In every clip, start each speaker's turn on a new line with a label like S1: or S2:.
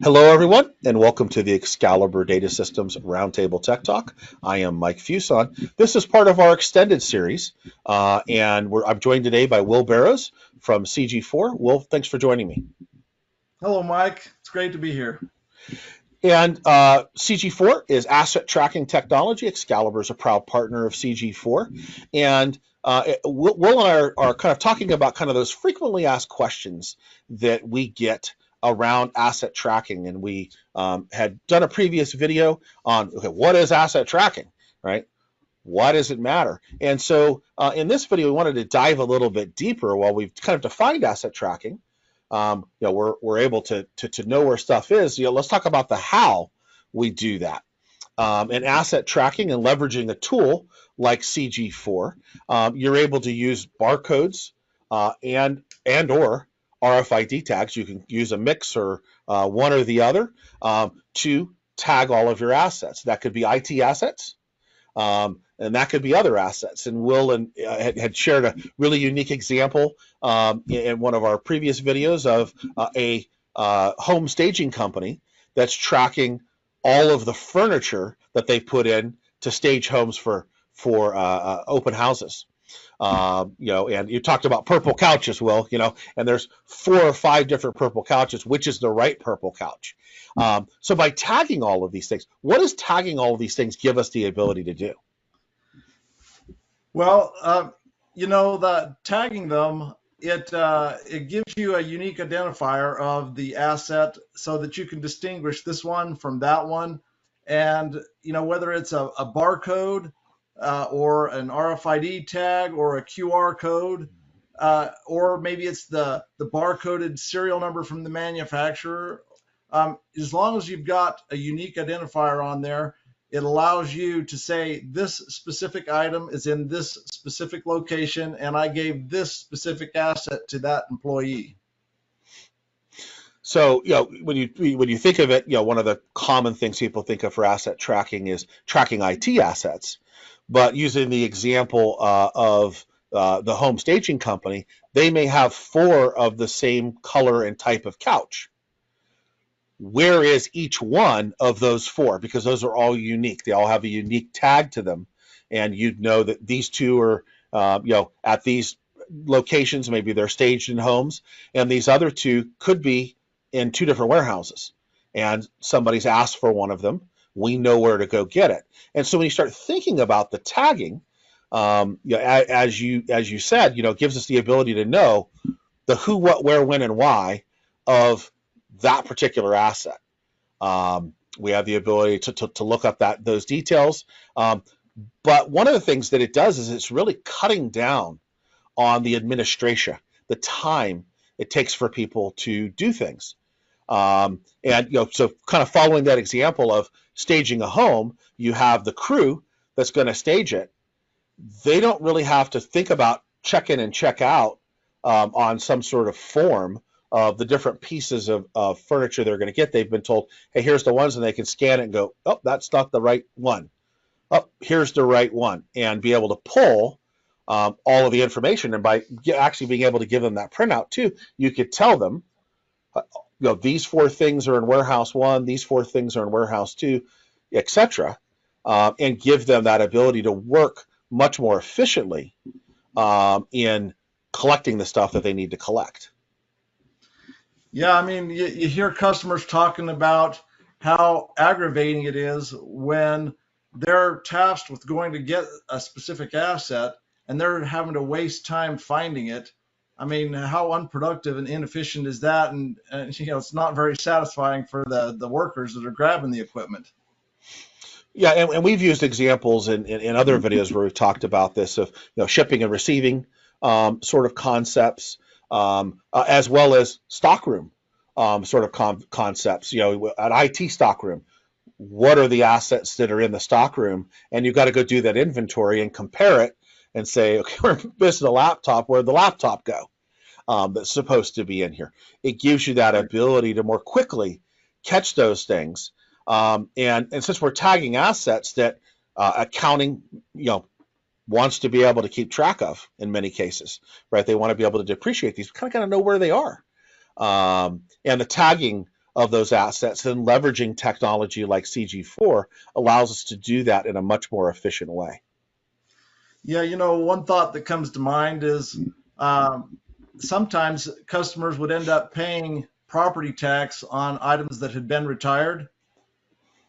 S1: Hello, everyone, and welcome to the Excalibur Data Systems Roundtable Tech Talk. I am Mike Fuson. This is part of our extended series, and I'm joined today by Will Barrows from CG4. Will, thanks for joining me.
S2: Hello, Mike. It's great to be here.
S1: And CG4 is asset tracking technology. Excalibur is a proud partner of CG4. And Will and I are kind of talking about kind of those frequently asked questions that we get around asset tracking. And we had done a previous video on, okay, what is asset tracking, right? Why does it matter? And so in this video, we wanted to dive a little bit deeper while we've kind of defined asset tracking. We're able to know where stuff is. Let's talk about the how we do that. And asset tracking and leveraging a tool like CG4, you're able to use barcodes and or RFID tags. You can use a mix or one or the other to tag all of your assets. That could be IT assets. And that could be other assets. And Will had shared a really unique example in one of our previous videos of a home staging company that's tracking all of the furniture that they put in to stage homes for open houses. And you talked about purple couches, Will, and there's 4 or 5 different purple couches. Which is the right purple couch? So by tagging all of these things, what does tagging all of these things give us the ability to do?
S2: Well, that tagging them, it gives you a unique identifier of the asset so that you can distinguish this one from that one. And, whether it's a barcode or an RFID tag or a QR code, or maybe it's the barcoded serial number from the manufacturer, as long as you've got a unique identifier on there, it allows you to say this specific item is in this specific location, and I gave this specific asset to that employee.
S1: So, when you think of it, one of the common things people think of for asset tracking is tracking IT assets. But using the example of the home staging company, they may have 4 of the same color and type of couch. Where is each one of those 4? Because those are all unique. They all have a unique tag to them. And you'd know that these 2 are, at these locations, maybe they're staged in homes, and these other 2 could be in 2 different warehouses. And somebody's asked for one of them. We know where to go get it. And so when you start thinking about the tagging, as you said, it gives us the ability to know the who, what, where, when, and why of that particular asset. We have the ability to look up those details. But one of the things that it does is it's really cutting down on the administration, the time it takes for people to do things. So kind of following that example of staging a home, you have the crew that's going to stage it. They don't really have to think about check in and check out on some sort of form of the different pieces of furniture they're going to get. They've been told, hey, here's the ones, and they can scan it and go, oh, that's not the right one. Oh, here's the right one, and be able to pull all of the information. And by actually being able to give them that printout too, you could tell them, these 4 things are in warehouse 1, these 4 things are in warehouse 2, etc., and give them that ability to work much more efficiently in collecting the stuff that they need to collect.
S2: Yeah, I mean, you hear customers talking about how aggravating it is when they're tasked with going to get a specific asset and they're having to waste time finding it. I mean, how unproductive and inefficient is that? And it's not very satisfying for the workers that are grabbing the equipment.
S1: Yeah, and we've used examples in other videos where we've talked about this of shipping and receiving sort of concepts, as well as stockroom sort of concepts. An IT stockroom. What are the assets that are in the stockroom? And you've got to go do that inventory and compare it and say, okay, we're missing a laptop. Where'd the laptop go? That's supposed to be in here. It gives you that ability to more quickly catch those things. And since we're tagging assets that accounting, wants to be able to keep track of in many cases, right? They want to be able to depreciate these. We kind of got to know where they are. And the tagging of those assets, and leveraging technology like CG4 allows us to do that in a much more efficient way.
S2: Yeah, one thought that comes to mind is um, sometimes customers would end up paying property tax on items that had been retired,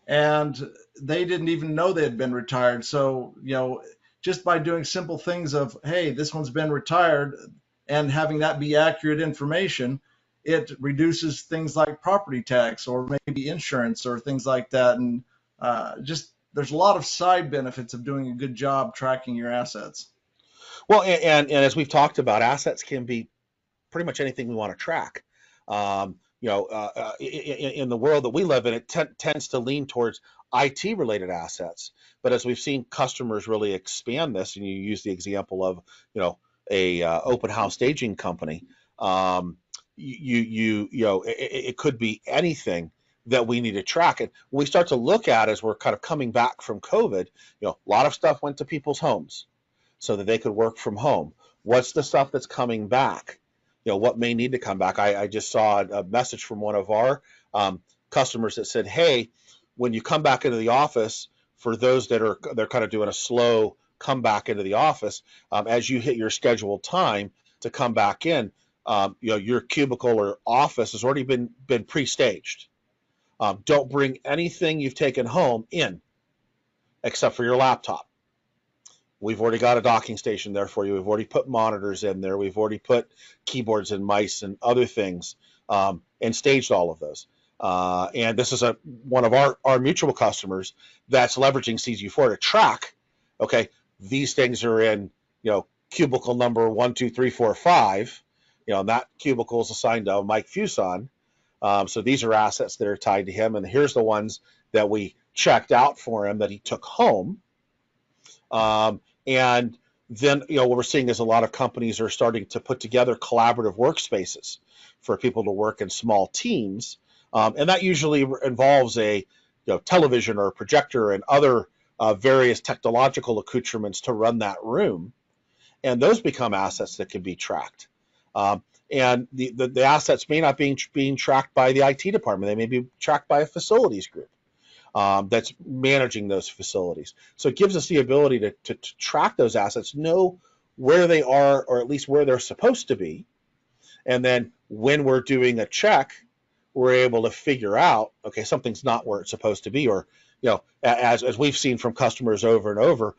S2: and they didn't even know they had been retired. So, just by doing simple things of, hey, this one's been retired, and having that be accurate information, it reduces things like property tax or maybe insurance or things like that. And just there's a lot of side benefits of doing a good job tracking your assets.
S1: Well, and as we've talked about, assets can be pretty much anything we want to track. In the world that we live in, it tends to lean towards IT related assets. But as we've seen customers really expand this, and you use the example of, a open house staging company, it could be anything that we need to track. And when we start to look at, as we're kind of coming back from COVID, a lot of stuff went to people's homes so that they could work from home. What's the stuff that's coming back? What may need to come back. I just saw a message from one of our customers that said, hey, when you come back into the office, for those they're kind of doing a slow come back into the office, as you hit your scheduled time to come back in, your cubicle or office has already been pre-staged. Don't bring anything you've taken home in except for your laptop. We've already got a docking station there for you. We've already put monitors in there. We've already put keyboards and mice and other things, and staged all of those. And this is one of our mutual customers that's leveraging CG4 to track, okay, these things are in, cubicle number 1, 2, 3, 4, 5. And that cubicle is assigned to Mike Fuson. So these are assets that are tied to him. And here's the ones that we checked out for him that he took home. And then, what we're seeing is a lot of companies are starting to put together collaborative workspaces for people to work in small teams. And that usually involves a television or a projector and other various technological accoutrements to run that room. And those become assets that can be tracked. And the assets may not be being tracked by the IT department. They may be tracked by a facilities group that's managing those facilities. So it gives us the ability to track those assets, know where they are, or at least where they're supposed to be. And then when we're doing a check, we're able to figure out, okay, something's not where it's supposed to be. Or, as we've seen from customers over and over,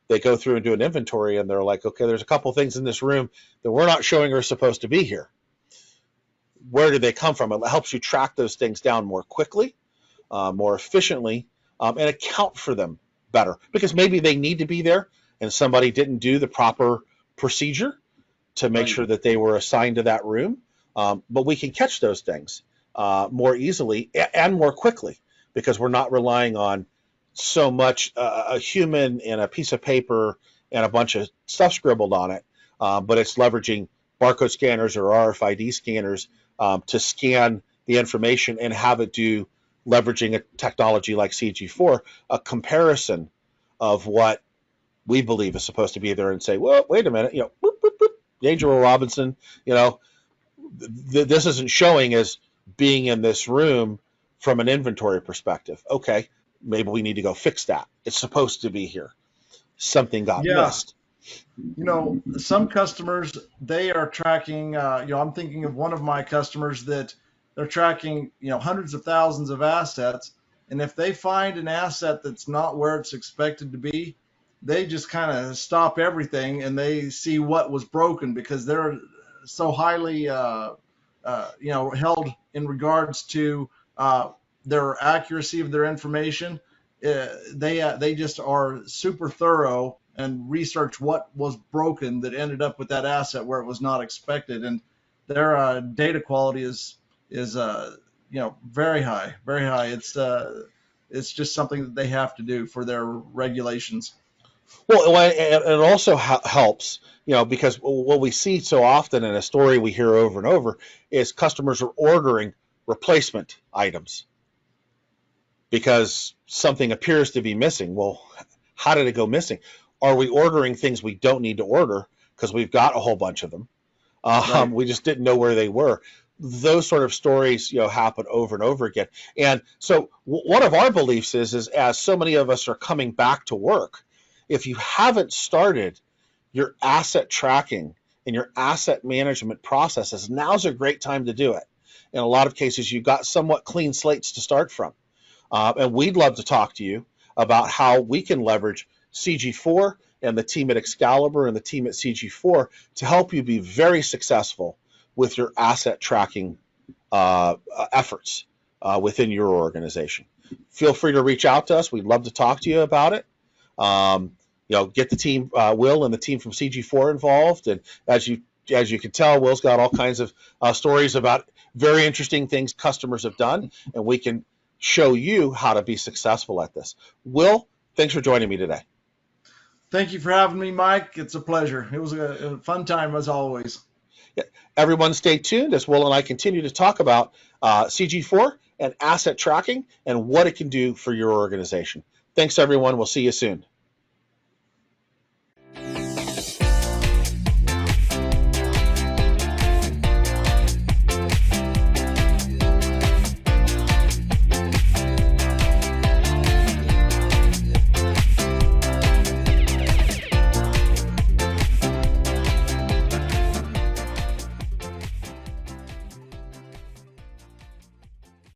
S1: they go through and do an inventory and they're like, okay, there's a couple things in this room that we're not showing are supposed to be here. Where did they come from? It helps you track those things down more quickly, more efficiently, and account for them better, because maybe they need to be there and somebody didn't do the proper procedure to make sure that they were assigned to that room. But we can catch those things more easily and more quickly, because we're not relying on so much a human and a piece of paper and a bunch of stuff scribbled on it, but it's leveraging barcode scanners or RFID scanners to scan the information and have it do, leveraging a technology like CG4, a comparison of what we believe is supposed to be there, and say, well, wait a minute, boop, boop, boop, Angelo Robinson, this isn't showing as being in this room from an inventory perspective. Okay, maybe we need to go fix that. It's supposed to be here. Something got missed.
S2: Some customers, they are tracking, I'm thinking of one of my customers that they're tracking, hundreds of thousands of assets. And if they find an asset that's not where it's expected to be, they just kind of stop everything and they see what was broken, because they're so highly, held in regards to their accuracy of their information. They just are super thorough and research what was broken that ended up with that asset where it was not expected. And their data quality is very high, very high. It's just something that they have to do for their regulations.
S1: Well, and it also helps, because what we see so often in a story we hear over and over is customers are ordering replacement items because something appears to be missing. Well, how did it go missing? Are we ordering things we don't need to order because we've got a whole bunch of them?
S2: Right.
S1: We just didn't know where they were. those sort of stories, happen over and over again. And so one of our beliefs is as so many of us are coming back to work, if you haven't started your asset tracking and your asset management processes, now's a great time to do it. In a lot of cases, you've got somewhat clean slates to start from. And we'd love to talk to you about how we can leverage CG4 and the team at Excalibur and the team at CG4 to help you be very successful with your asset tracking efforts within your organization. Feel free to reach out to us. We'd love to talk to you about it. Get the team, Will and the team from CG4 involved. And as you can tell, Will's got all kinds of stories about very interesting things customers have done, and we can show you how to be successful at this. Will, thanks for joining me today.
S2: Thank you for having me, Mike. It's a pleasure. It was a fun time as always.
S1: Yeah. Everyone stay tuned as Will and I continue to talk about CG4 and asset tracking and what it can do for your organization. Thanks, everyone. We'll see you soon.